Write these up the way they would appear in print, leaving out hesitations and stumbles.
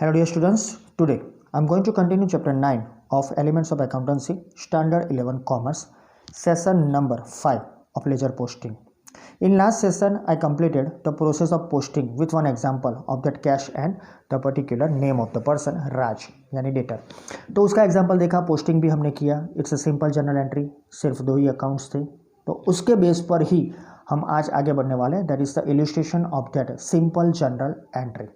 Hello dear students, today I am going to continue chapter 9 of Elements of Accountancy, Standard 11 Commerce, session number 5 of ledger posting. In last session I completed the process of posting with one example of that cash and the particular name of the person Raj यानी debtor. तो उसका example देखा, posting भी हमने किया. It's a simple journal entry, सिर्फ 2 ही accounts थे. तो उसके बेस पर ही हम आज आगे बढ़ने वाले हैं. That is the illustration of that simple journal entry.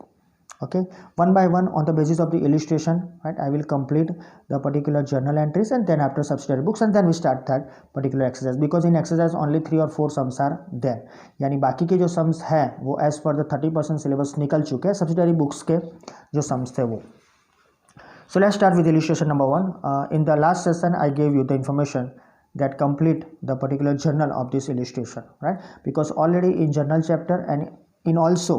Okay, one by one on the basis of the illustration, right, I will complete the particular journal entries and then after subsidiary books and then we start that particular exercise, because in exercise only 3 or 4 sums are there. यानी बाकी के जो sums है वो as per the 30% syllabus निकल चुके हैं, subsidiary books के जो sums थे वो. So let's start with illustration number 1. In the last session I gave you the information that complete the particular journal of this illustration, right, because already in journal chapter and in also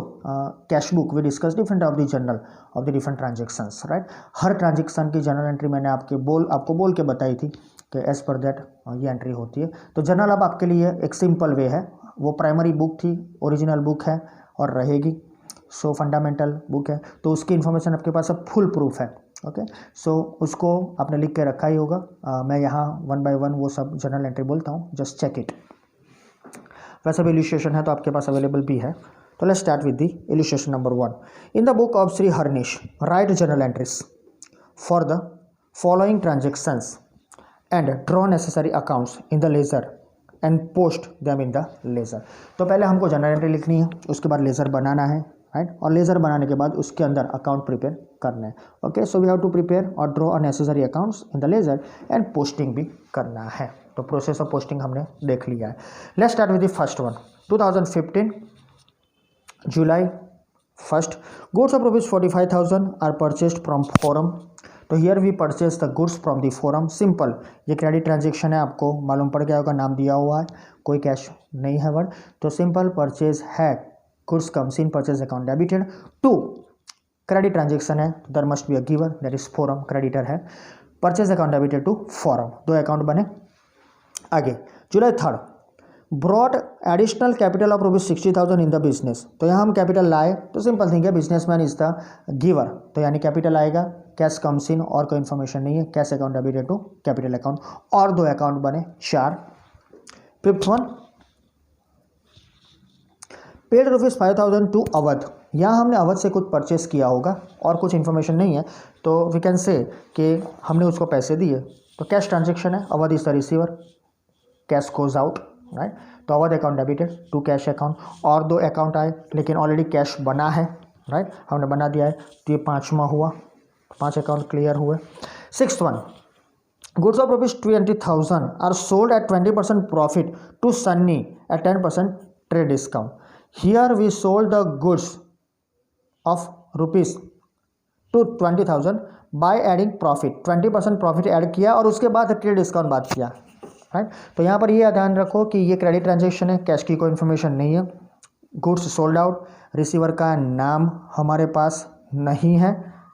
cash book we discuss different of the journal of the different transactions, right. Her transaction की journal entry मैंने आपको बोल के बताई थी कि as per that ये entry होती है. तो जर्नल अब आपके लिए एक सिंपल वे है. वो प्राइमरी बुक थी, ओरिजिनल बुक है और रहेगी. सो फंडामेंटल बुक है, तो उसकी इन्फॉर्मेशन आपके पास अब फुल प्रूफ है. ओके, सो उसको आपने लिख के रखा ही होगा. मैं यहाँ 1 by 1 वो सब जर्नल एंट्री बोलता हूँ, जस्ट चेक इट. वैसे भी इलस्ट्रेशन है तो आपके पास अवेलेबल भी है. So let's start with the illustration number 1. In the book of Sri Harnish, write journal entries for the following transactions and draw necessary accounts in the ledger and post them in the ledger. तो पहले हमको journal entry लिखनी है, उसके बाद laser बनाना है, right, और laser बनाने के बाद उसके अंदर अकाउंट प्रिपेयर करना है. Okay, so we have to prepare और draw a necessary accounts in the ledger and posting भी करना है. तो प्रोसेस ऑफ पोस्टिंग हमने देख लिया है. Let's start with the first one. 2015 July 1st, goods of rupees 45,000 are purchased from forum. तो here we purchase the goods from the forum. Simple, ये क्रेडिट ट्रांजेक्शन है, आपको मालूम पड़ गया होगा, नाम दिया हुआ है, कोई कैश नहीं है वर्ड. तो सिंपल परचेज है, goods comes in purchase account debited to credit transaction है, there must be a giver, that is Forum, creditor है. Purchase account debited to Forum, 2 account बने. आगे July 3rd, brought additional capital of rupees 60,000 in the business. तो यहाँ हम capital लाए, तो simple thing है, बिजनेसमैन इज द गिवर, तो यानी कैपिटल आएगा, कैश कम्स इन, और कोई इन्फॉर्मेशन नहीं है, cash account debited to capital account, और 2 अकाउंट बने 4. 5th one, paid rupees 5,000 to Awadh. यहाँ हमने अवध से कुछ परचेस किया होगा और कुछ इन्फॉर्मेशन नहीं है, तो वी कैन से कि हमने उसको पैसे दिए. तो कैश ट्रांजेक्शन है, Awadh is the receiver, cash goes out, right. तो Awadh account debited to cash account, और 2 अकाउंट आए लेकिन ऑलरेडी कैश बना है, राइट, हमने बना दिया है, तो ये 5वां हुआ, 5 अकाउंट क्लियर हुए. 6th one, goods of rupees 20,000 are sold at 20% profit to Sunny at 10% trade discount. Here we sold the goods of rupees to 20,000 by adding profit, 20% profit add किया और उसके बाद ट्रेड डिस्काउंट बात किया, राइट. तो यहाँ पर ये ध्यान रखो कि ये क्रेडिट ट्रांजेक्शन है, कैश की कोई इन्फॉर्मेशन नहीं है. गुड्स सोल्ड आउट, रिसीवर का नाम हमारे पास नहीं है,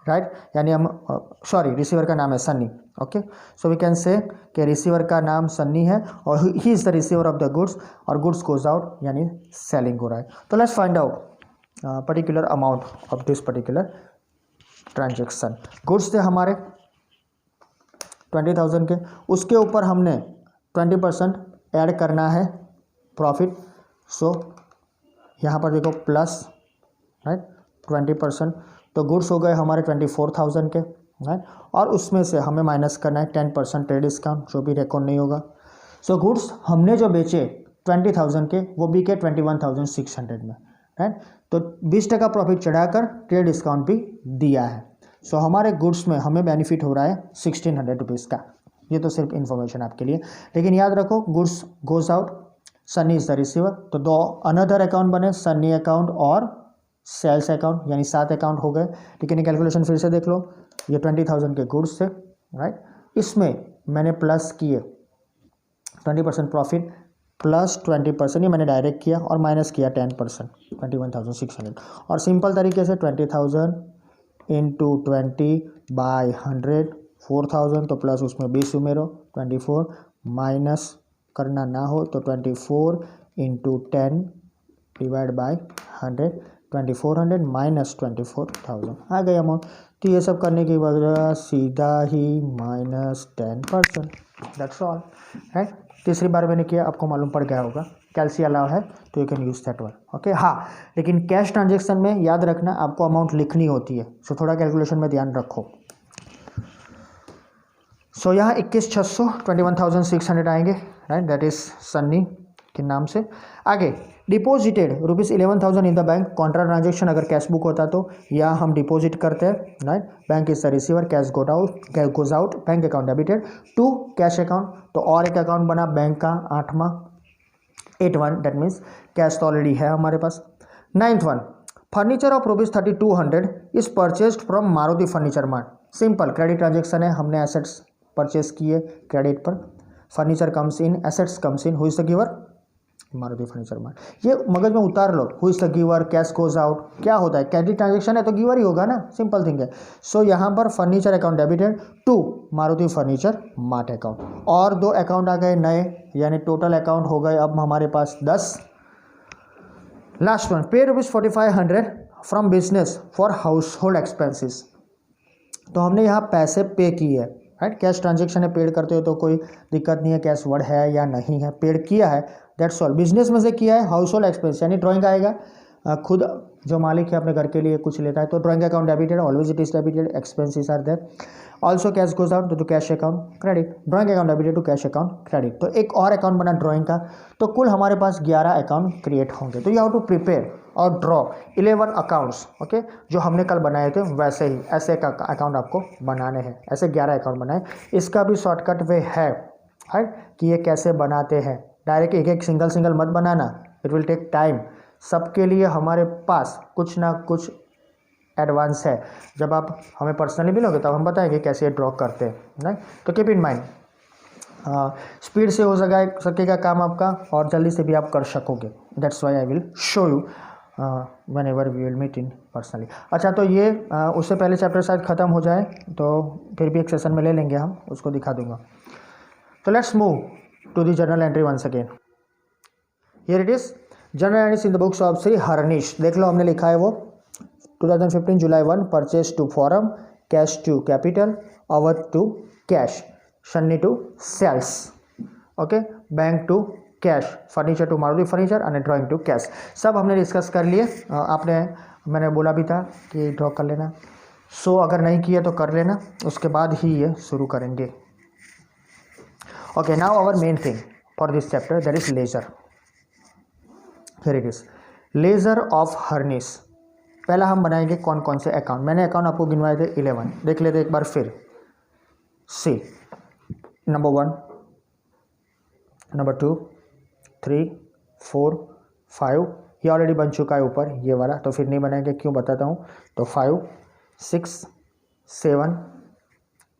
राइट, यानी हम रिसीवर का नाम है Sunny. Okay, so we can say कि रिसीवर का नाम सन्नी है और he is the receiver of the goods, और गुड्स गोज आउट यानी सेलिंग हो रहा है. तो let's find out particular amount of this particular transaction. Goods थे हमारे 20,000 के, उसके ऊपर हमने 20% ऐड करना है प्रॉफिट. सो यहाँ पर देखो प्लस, राइट, 20%, तो गुड्स हो गए हमारे 24,000 के, राइट, और उसमें से हमें माइनस करना है 10% ट्रेड डिस्काउंट, जो भी रिकॉर्ड नहीं होगा. सो गुड्स हमने जो बेचे 20,000 के, वो बिके 21,600 में, राइट. तो 20% प्रॉफिट चढ़ाकर ट्रेड डिस्काउंट भी दिया है. सो हमारे गुड्स में हमें बेनिफिट हो रहा है 1,600 रुपीज़ का. ये तो सिर्फ इन्फॉर्मेशन आपके लिए, लेकिन याद रखो goods goes out, Sunny is the receiver, तो 2 अनदर अकाउंट बने, सन्नी अकाउंट और सेल्स अकाउंट, यानी 7 अकाउंट हो गए. लेकिन ये कैलकुलेशन फिर से देख लो, ये 20,000 के गुड्स थे, राइट, इसमें मैंने प्लस किए 20% प्रॉफिट प्लस 20%, ये मैंने डायरेक्ट किया, और माइनस किया 10% 21,600. और सिंपल तरीके से 20,000 इंटू 20 बाय 100 4,000, तो प्लस उसमें 20 उमेरो, 24 माइनस करना ना हो तो 24 इंटू 10 डिवाइड बाय 100 2400 माइनस 24,000 आ गई अमाउंट। तो ये सब करने की वजह सीधा ही -10%, दैट्स ऑल है। तीसरी बार मैंने किया, आपको मालूम पड़ गया होगा कैलसी अलाउ है तो you can use that one, okay. हाँ, लेकिन कैश ट्रांजेक्शन में याद रखना आपको अमाउंट लिखनी होती है, सो थोड़ा कैलकुलेशन में ध्यान रखो। सो यहाँ 21,600 21,600 आएंगे, राइट, दैट इज सन्नी के नाम से। आगे deposited ₹11,000 in the bank, contra transaction अगर कैश बुक होता तो यहाँ हम डिपॉजिट करते हैं, right. Bank is the receiver, cash goes out, bank account debited to cash account. तो और एक अकाउंट बना बैंक का 8वां 81, दैट मीन्स कैश तो ऑलरेडी है हमारे पास। 9th one, furniture of ₹3200 is purchased from Maruti furniture mart. Simple credit transaction है, हमने एसेट्स परचेस किए क्रेडिट पर, furniture comes in, assets comes in, who is the giver, Maruti furniture mart. ये मगज में उतार लो, who is the giver, cash goes out, क्या होता है, क्रेडिट ट्रांजेक्शन है तो गिवर ही होगा ना, सिंपल थिंग है। सो यहाँ पर furniture account debited to Maruti furniture mart account, और 2 अकाउंट आ गए नए, यानी टोटल अकाउंट हो गए अब हमारे पास 10। लास्ट वन, पे ₹4500 from business for house hold expenses. तो हमने यहाँ पैसे पे किए, राइट, कैश ट्रांजेक्शन है, पेड करते हो तो कोई दिक्कत नहीं है, कैश वर्ड है या नहीं है, पेड किया है, दैट्स ऑल। बिजनेस में से किया है, हाउस होल्ड एक्सपेंस यानी ड्राइंग आएगा, खुद जो मालिक है अपने घर के लिए कुछ लेता है तो drawing account debited, always it is debited, expenses are there. Also cash goes out to cash account credit, drawing account debited to cash account credit. तो एक और अकाउंट बना ड्राइंग का, तो कुल हमारे पास 11 अकाउंट क्रिएट होंगे। तो यू हैव टू प्रिपेयर और ड्रॉ 11 अकाउंट्स, ओके, जो हमने कल बनाए थे वैसे ही ऐसे का अकाउंट आपको बनाने हैं, ऐसे 11 अकाउंट बनाए। इसका भी शॉर्टकट वे है, राइट, कि ये कैसे बनाते हैं। डायरेक्ट एक एक सिंगल मत बनाना, इट विल टेक टाइम। सबके लिए हमारे पास कुछ ना कुछ एडवांस है, जब आप हमें पर्सनली मिलोगे तब हम बताएंगे कैसे ड्रॉ करते हैं, राइट। तो कीप इन माइंड, स्पीड से हो सकेगा काम आपका और जल्दी से भी आप कर सकोगे, that's why I will show you whenever we will meet in personally. अच्छा, तो ये उससे पहले चैप्टर शायद ख़त्म हो जाए तो फिर भी एक सेशन में ले लेंगे हम, उसको दिखा दूंगा। तो let's move to the journal entry once again. Here it is journal entries in the books of Shri Harnish. देख लो हमने लिखा है वो 2015 July 1, purchase to Forum, cash to capital, Awadh to cash, Sunny to sales, okay, bank to cash, furniture to Maruti furniture और drawing to cash. सब हमने discuss कर लिए। मैंने बोला भी था कि ड्रॉ कर लेना, सो अगर नहीं किया तो कर लेना, उसके बाद ही ये शुरू करेंगे। Okay, now our main thing for this chapter that is ledger. Here it is ledger of Harnish. पहला हम बनाएंगे कौन कौन से अकाउंट, मैंने अकाउंट आपको गिनवाए थे 11, देख लेते एक बार फिर। सी, नंबर 1, नंबर 2, 3, 4, 5, ये ऑलरेडी बन चुका है ऊपर ये वाला, तो फिर नहीं बनाएंगे, क्यों बताता हूँ। तो 5, 6, 7,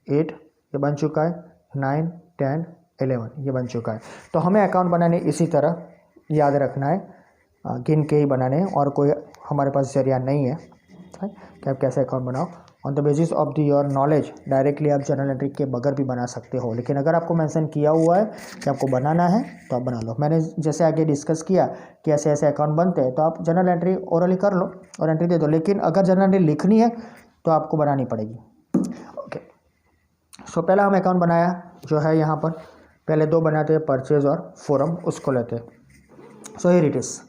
8 ये बन चुका है, 9, 10, 11 ये बन चुका है। तो हमें अकाउंट बनाने इसी तरह याद रखना है, गिन के ही बनाने हैं, और कोई हमारे पास जरिया नहीं है कि आप कैसे अकाउंट बनाओ। On the basis of the your knowledge directly आप जर्नल एंट्री के बगैर भी बना सकते हो, लेकिन अगर आपको मेंशन किया हुआ है कि आपको बनाना है तो आप बना लो। मैंने जैसे आगे डिस्कस किया कि ऐसे ऐसे अकाउंट बनते हैं, तो आप जर्नल एंट्री ओरली कर लो और एंट्री दे दो, लेकिन अगर जर्नल एंट्री लिखनी है तो आपको बनानी पड़ेगी। ओके, सो पहला हम अकाउंट बनाया जो है यहाँ पर, पहले 2 बनाते हैं, परचेज और फोरम, उसको लेते हैं। So here it is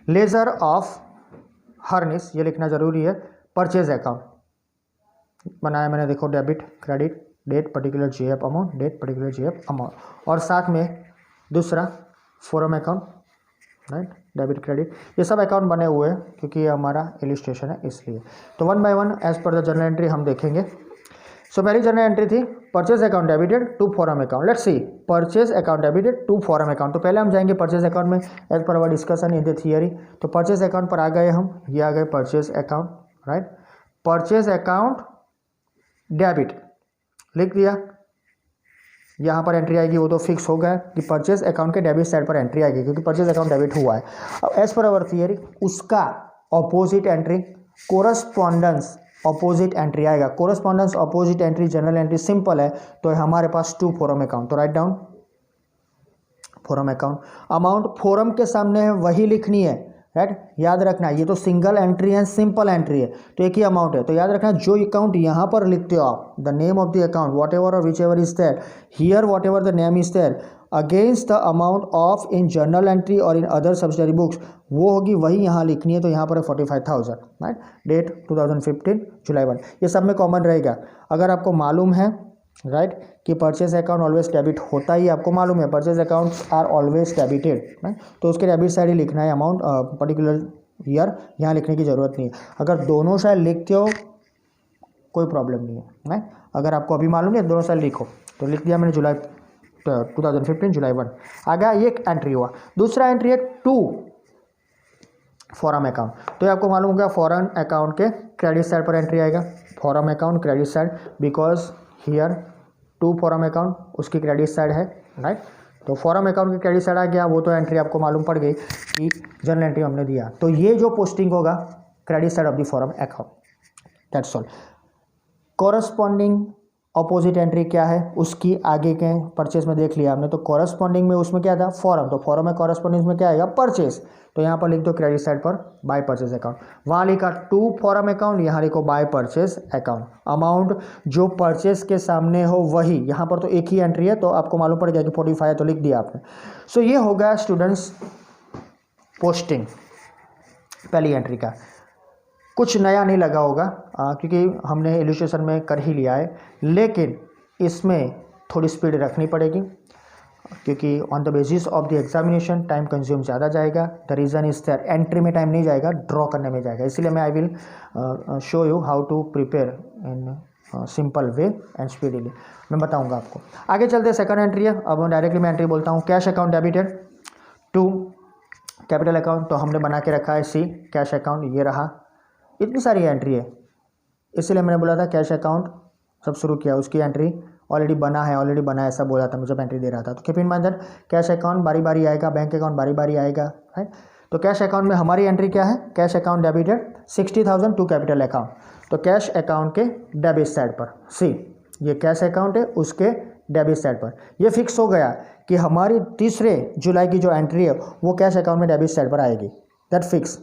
ledger of Harnish, ये लिखना जरूरी है। परचेज अकाउंट बनाया मैंने, देखो, debit credit, date particular JF amount, date particular JF amount, और साथ में दूसरा Forum account, right, debit credit. ये सब अकाउंट बने हुए हैं क्योंकि ये हमारा इलिस्ट्रेशन है इसलिए। तो 1 by 1 as per the journal entry हम देखेंगे। सो पहली जर्नल एंट्री थी purchase account debited to forum account. Let's see, purchase account debited to forum account. तो पहले हम जाएंगे परचेज अकाउंट में as per our discussion in the theory. तो परचेज अकाउंट पर आ गए हम, ये आ गए purchase account, right. Purchase account debit लिख दिया, यहाँ पर एंट्री आएगी, वो तो फिक्स हो गया कि परचेज अकाउंट के डेबिट साइड पर एंट्री आएगी क्योंकि परचेज अकाउंट डेबिट हुआ है। अब एज पर अवर थियरी उसका opposite entry correspondence opposite entry आएगा। Correspondence opposite entry journal entry simple है, तो हमारे पास 2 फोरम अकाउंट। तो write down Forum account, amount Forum के सामने है वही लिखनी है, राइट। याद रखना ये तो सिंगल एंट्री है, सिंपल एंट्री है, तो एक ही अमाउंट है। तो याद रखना जो अकाउंट यहाँ पर लिखते हो आप, the name of the account whatever और whichever is there here, whatever the name is there against the amount of in journal entry और इन अदर सब्सिडरी बुक्स, वो होगी वही यहाँ लिखनी है। तो यहाँ पर है 45,000, राइट। डेट 2015 जुलाई 1, ये सब में कॉमन रहेगा। अगर आपको मालूम है राइट कि परचेज अकाउंट ऑलवेज डेबिट होता ही, आपको मालूम है purchase accounts are always debited, right, तो उसके डेबिट साइड ही लिखना है अमाउंट, पर्टिकुलर ईयर यहाँ लिखने की ज़रूरत नहीं है। अगर दोनों साइड लिखते हो कोई प्रॉब्लम नहीं है, राइट। अगर आपको अभी मालूम नहीं दोनों साइड लिखो, तो लिख दिया मैंने जुलाई 2015 जुलाई 1 आ गया। ये एक एंट्री हुआ। दूसरा एंट्री है टू फॉरम अकाउंट। तो ये आपको मालूम हो गया फॉरन अकाउंट के क्रेडिट साइड पर एंट्री आएगा, forum account credit side, because here to forum account उसकी क्रेडिट साइड है, राइट। तो फॉरम अकाउंट की क्रेडिट साइड आ गया, वो तो एंट्री आपको मालूम पड़ गई कि जर्नल एंट्री हमने दिया। तो ये जो पोस्टिंग होगा credit side of the forum account, that's all. Corresponding opposite entry क्या है उसकी आगे के परचेज में देख लिया हमने। तो कॉरस्पॉन्डिंग में उसमें क्या था फॉरम, तो फॉरम में कॉरस्पॉन्डिंग में क्या आएगा परचेज, तो यहाँ पर लिख दो क्रेडिट साइड पर बाय परचेज अकाउंट। वहाँ लिखा टू फॉरम अकाउंट, यहाँ लिखो बाय परचेज अकाउंट। अमाउंट जो परचेज के सामने हो वही, यहाँ पर तो एक ही एंट्री है, तो आपको मालूम पड़ गया कि 45 है, तो लिख दिया आपने। सो ये हो गया स्टूडेंट्स पोस्टिंग पहली एंट्री का। कुछ नया नहीं लगा होगा क्योंकि हमने इलस्ट्रेशन में कर ही लिया है, लेकिन इसमें थोड़ी स्पीड रखनी पड़ेगी क्योंकि on the basis of the examination time consume ज़्यादा जाएगा। The reason is that entry में टाइम नहीं जाएगा, ड्रॉ करने में जाएगा। इसलिए मैं I will show you how to prepare in simple way and speedily, मैं बताऊंगा आपको। आगे चलते सेकंड एंट्री है। अब डायरेक्टली मैं एंट्री बोलता हूँ। Cash account debited to capital account, तो हमने बना के रखा है सी कैश अकाउंट, ये रहा। इतनी सारी एंट्री है इसलिए मैंने बोला था कैश अकाउंट सब शुरू किया, उसकी एंट्री ऑलरेडी बना है ऐसा बोला था मैं जब एंट्री दे रहा था। तो keep in mind that cash account बारी बारी आएगा, बैंक अकाउंट बारी बारी आएगा, राइट। तो कैश अकाउंट में हमारी एंट्री क्या है, cash account debited 60,000 to capital account. तो कैश अकाउंट के डेबिट साइड पर सी, ये कैश अकाउंट है उसके डेबिट साइड पर ये फिक्स हो गया कि हमारी 3 जुलाई की जो एंट्री है वो कैश अकाउंट में डेबिट साइड पर आएगी, दैट फिक्स।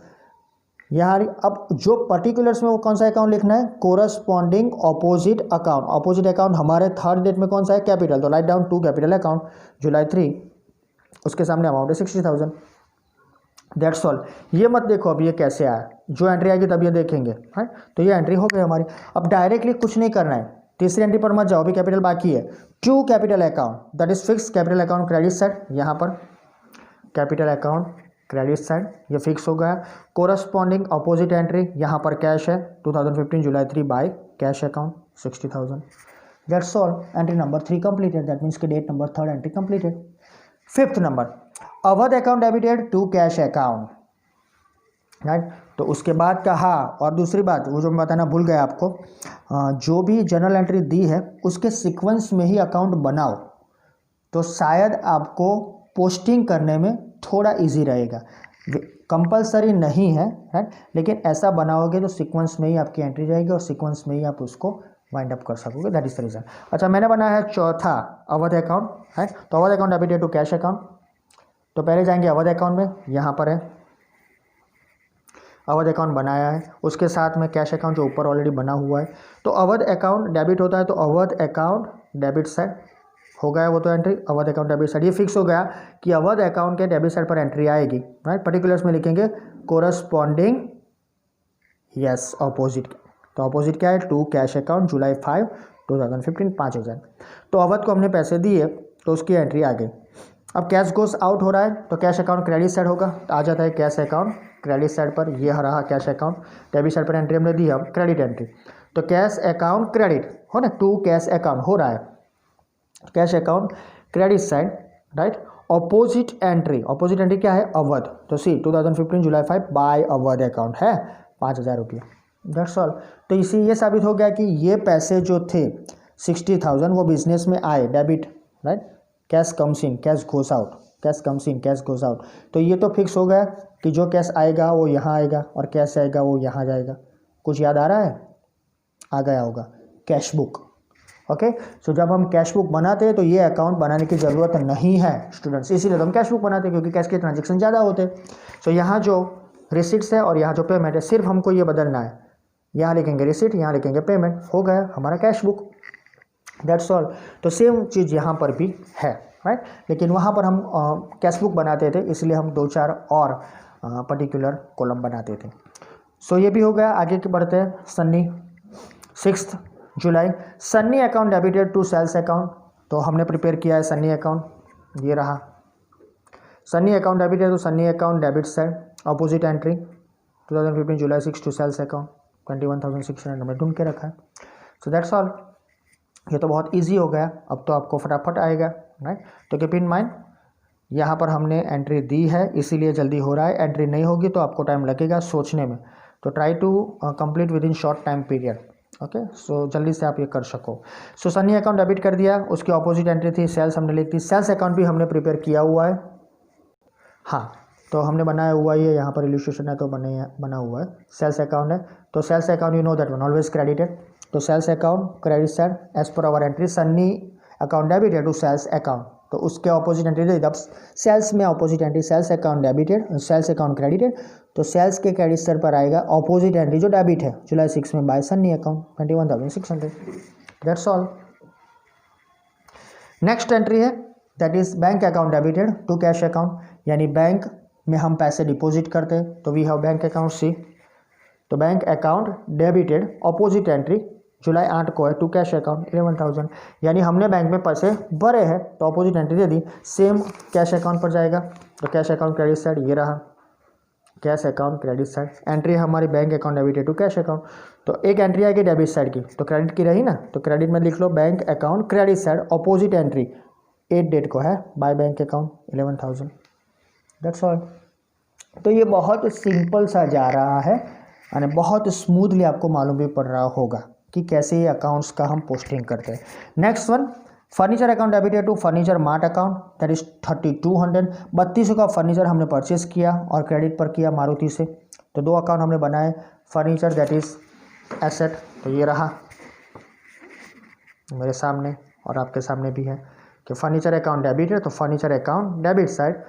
यहाँ अब जो पर्टिकुलर्स में वो कौन सा अकाउंट लिखना है, corresponding opposite account. Opposite account हमारे थर्ड डेट में कौन सा है, कैपिटल, तो write down to capital account July 3, उसके सामने अमाउंट है 60,000, दैट्स ऑल। ये मत देखो अब ये कैसे आया, जो एंट्री आएगी तब ये देखेंगे, राइट। तो ये एंट्री हो गई हमारी। अब डायरेक्टली कुछ नहीं करना है, तीसरी एंट्री पर मत जाओ, अभी कैपिटल बाकी है। To capital account that is fix, capital account credit side, यहाँ पर कैपिटल अकाउंट क्रेडिट साइड ये फिक्स हो गया। कोरस्पॉन्डिंग अपोजिट एंट्री यहाँ पर कैश है 2015 July 3 by cash account 60,000, that's all. Entry number 3 completed, that means कि date number 3 entry completed. Fifth number Awadh account debited to cash account, right. तो उसके बाद का हाँ, और दूसरी बात वो जो मैं बताना भूल गया आपको, जो भी जर्नल एंट्री दी है उसके सीक्वेंस में ही अकाउंट बनाओ, तो शायद आपको पोस्टिंग करने में थोड़ा इजी रहेगा। कंपलसरी नहीं है, राइट, लेकिन ऐसा बनाओगे तो सीक्वेंस में ही आपकी एंट्री जाएगी और सीक्वेंस में ही आप उसको वाइंड अप कर सकोगे, दैट इज द रीजन। अच्छा, मैंने बनाया है चौथा अवध अकाउंट, राइट। तो Awadh account debited to cash account, तो पहले जाएंगे अवध अकाउंट में, यहाँ पर है अवध अकाउंट बनाया है, उसके साथ में कैश अकाउंट जो ऊपर ऑलरेडी बना हुआ है। तो अवध अकाउंट डेबिट होता है तो अवध अकाउंट डेबिट साइड हो गया वो तो entry, Awadh account debit side ये फिक्स हो गया कि अवध अकाउंट के डेबिट साइड पर एंट्री आएगी, राइट। पर्टिकुलर्स में लिखेंगे कोरस्पॉन्डिंग यस अपोजिट, तो अपोजिट क्या है टू कैश अकाउंट जुलाई 5 2015 5,000। तो अवध को हमने पैसे दिए तो उसकी एंट्री आ गई। अब कैश गोस आउट हो रहा है तो कैश अकाउंट क्रेडिट साइड होगा, आ जाता है कैश अकाउंट क्रेडिट साइड पर, ये रहा कैश अकाउंट डेबिट साइड पर एंट्री हमने दी, हम क्रेडिट एंट्री। तो कैश अकाउंट क्रेडिट हो ना, टू कैश अकाउंट हो रहा है, cash account credit side, right. Opposite entry क्या है अवध, तो सी 2015 जुलाई 5 बाय अवध अकाउंट है 5,000 रुपया, दैट्स ऑल। तो इसी ये साबित हो गया कि ये पैसे जो थे 60,000 वो बिजनेस में आए, debit, right. Cash comes in cash goes out, cash comes in cash goes out. तो ये तो फिक्स हो गया कि जो कैश आएगा वो यहाँ आएगा और कैश आएगा वो यहाँ जाएगा। कुछ याद आ रहा है, आ गया होगा कैश बुक, ओके। सो जब हम कैश बुक बनाते हैं तो ये अकाउंट बनाने की ज़रूरत नहीं है स्टूडेंट्स, इसीलिए तो हम कैश बुक बनाते हैं क्योंकि कैश के ट्रांजेक्शन ज़्यादा होते हैं। सो यहाँ जो रिसिट्स है और यहाँ जो पेमेंट है सिर्फ हमको ये बदलना है, यहाँ लिखेंगे रिसिट, यहाँ लिखेंगे पेमेंट, हो गया हमारा कैश बुक, दैट्स ऑल। तो सेम चीज़ यहाँ पर भी है, राइट। लेकिन वहाँ पर हम कैश बुक बनाते थे, इसलिए हम 2-4 और पर्टिकुलर कॉलम बनाते थे। सो ये भी हो गया। आगे के बढ़ते हैं। Sunny 6 July, Sunny account debited to sales account. तो हमने प्रिपेयर किया है सन्नी अकाउंट, ये रहा Sunny account debited to Sunny account debit side, opposite entry 2015 July 6 to sales account 21,600 हमने ढूंढ के रखा है। So that's all. ये तो बहुत इजी हो गया, अब तो आपको फटाफट आएगा, राइट। तो कीप इन माइंड यहाँ पर हमने एंट्री दी है इसीलिए जल्दी हो रहा है, एंट्री नहीं होगी तो आपको टाइम लगेगा सोचने में। तो try to complete within short time period, okay. सो जल्दी से आप ये कर सको। सो सन्नी अकाउंट डेबिट कर दिया, उसकी ऑपोजिट एंट्री थी सेल्स, हमने लिख दी। सेल्स अकाउंट भी हमने प्रिपेयर किया हुआ है, हाँ, तो हमने बनाया हुआ ही है, यहाँ पर इलस्ट्रेशन है तो बना हुआ है। सेल्स अकाउंट है तो sales account you know that one always credited. तो sales account credit side as per our entry, Sunny account debited to sales account, तो उसके ऑपोजिट एंट्री दे, जब सेल्स में opposite entry sales account debited, sales account credited, तो sales के credit side पर आएगा ऑपोजिट एंट्री जो डेबिट है जुलाई 6 में by Sunny account 21,600, that's all. Next entry है that is bank account debited to cash account, यानी बैंक में हम पैसे डिपॉजिट करते हैं, तो we have bank account see. तो bank account debited opposite entry जुलाई 8 को है टू कैश अकाउंट 11,000, यानी हमने बैंक में पैसे भरे हैं तो ऑपोजिट एंट्री दे दी, सेम कैश अकाउंट पर जाएगा। तो कैश अकाउंट क्रेडिट साइड ये रहा, cash account credit side, entry हमारी bank account debited to cash account. तो एक एंट्री आएगी डेबिट साइड की, तो क्रेडिट की रही ना, तो क्रेडिट में लिख लो bank account credit side, opposite entry 8 date को है by bank account 11,000, that's all. तो ये बहुत सिंपल सा जा रहा है और बहुत स्मूथली आपको मालूम भी पड़ रहा होगा कि कैसे ये अकाउंट्स का हम पोस्टिंग करते हैं। Next one, furniture account debited to furniture mart account, that is 3200, 3200 का फर्नीचर हमने परचेस किया और क्रेडिट पर किया मारुति से। तो 2 अकाउंट हमने बनाए, फर्नीचर दैट इज एसेट, तो ये रहा मेरे सामने और आपके सामने भी है कि फर्नीचर अकाउंट डेबिट है, तो furniture account debit side,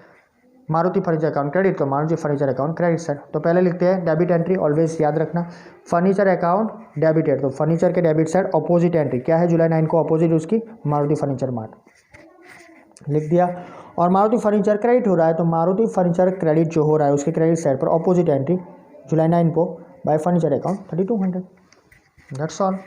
Maruti furniture account credit, तो Maruti furniture account credit side. तो पहले लिखते हैं डेबिट एंट्री, ऑलवेज याद रखना, फर्नीचर अकाउंट डेबिटेड, तो फर्नीचर के डेबिट साइड ऑपोजिट एंट्री क्या है जुलाई 9 को, ऑपोजिट उसकी मारुति फर्नीचर मार्ट लिख दिया। और मारुति फर्नीचर क्रेडिट हो रहा है, तो मारुति फर्नीचर क्रेडिट जो हो रहा है उसके क्रेडिट साइड पर ऑपोजिट एंट्री जुलाई 9 को by furniture account 3200, that's all.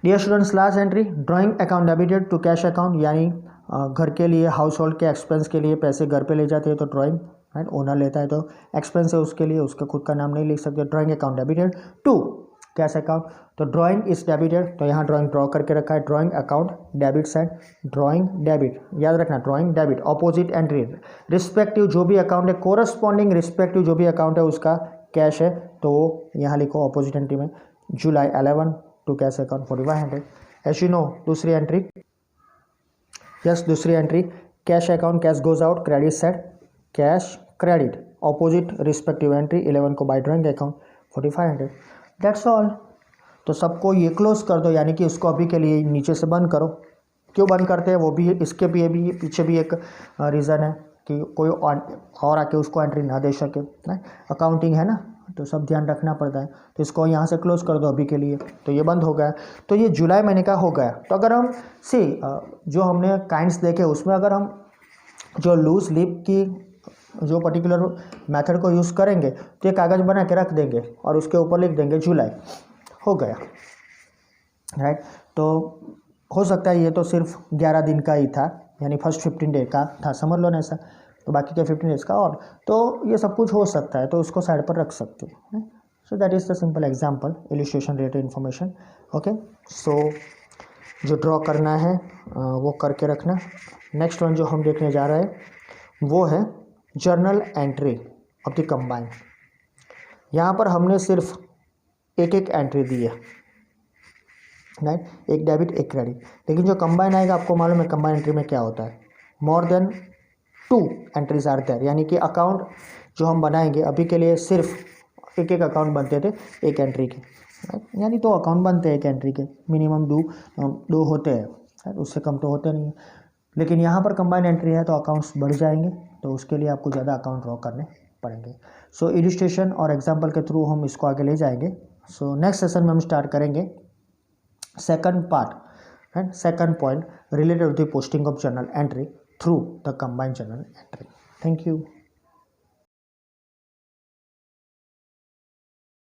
Dear students, last entry drawing account debited to cash account, यानी घर के लिए हाउस होल्ड के एक्सपेंस के लिए पैसे घर पे ले जाते हैं तो ड्राइंग, राइट, ओनर लेता है तो एक्सपेंस है उसके लिए, उसका खुद का नाम नहीं लिख सकते। Drawing account debited to cash account, तो ड्राइंग इज डेबिटेड, तो यहाँ ड्राइंग ड्रॉ करके रखा है, drawing account debit side, drawing debit याद रखना, drawing debit opposite entry, respective जो भी अकाउंट है, कोरस्पॉन्डिंग रिस्पेक्टिव जो भी अकाउंट है उसका कैश है, तो यहाँ लिखो ऑपोजिट एंट्री में जुलाई 11 to cash account 4500। As you know दूसरी एंट्री, यस दूसरी entry cash account, cash goes out, credit side cash credit, opposite respective entry 11 को by drawing account 4500, that's all. तो सबको ये क्लोज कर दो, यानी कि उसको अभी के लिए नीचे से बंद करो। क्यों बंद करते हैं वो भी, इसके भी पीछे भी एक रीज़न है कि कोई और आके उसको एंट्री ना दे सके, अकाउंटिंग है ना, तो सब ध्यान रखना पड़ता है। तो इसको यहाँ से क्लोज कर दो अभी के लिए, तो ये बंद हो गया। तो ये जुलाई महीने का हो गया। तो अगर हम जो हमने काइंड्स देखे उसमें अगर हम जो लूज लिप की जो पर्टिकुलर मेथड को यूज़ करेंगे तो ये कागज़ बना के रख देंगे और उसके ऊपर लिख देंगे जुलाई, हो गया, राइट। तो हो सकता है ये तो सिर्फ 11 दिन का ही था, यानी फर्स्ट 15 डे का था, समझ लो ना ऐसा, तो बाकी के 15 डेज का और, तो ये सब कुछ हो सकता है, तो उसको साइड पर रख सकते हो। So that is the simple example, illustration related information, okay. सो जो ड्रॉ करना है वो करके रखना। नेक्स्ट वन जो हम देखने जा रहे हैं वो है journal entry of the combine. यहाँ पर हमने सिर्फ एक एंट्री दी है, राइट, एक डेबिट एक क्रेडिट, लेकिन जो कंबाइन आएगा आपको मालूम है कंबाइन एंट्री में क्या होता है, more than 2 entries are there, यानी कि अकाउंट जो हम बनाएंगे अभी के लिए सिर्फ एक अकाउंट बनते थे एक एंट्री के, यानी 2 अकाउंट बनते हैं एक एंट्री के, मिनिमम 2 होते हैं, उससे कम तो होते नहीं है। लेकिन यहाँ पर कंबाइन एंट्री है तो अकाउंट्स बढ़ जाएंगे, तो उसके लिए आपको ज़्यादा अकाउंट ड्रॉ करने पड़ेंगे। सो इलिस्ट्रेशन और एग्जाम्पल के थ्रू हम इसको आगे ले जाएंगे। सो नेक्स्ट सेशन में हम स्टार्ट करेंगे second part and second point related to the posting of journal entry through the combined journal entry. Thank you.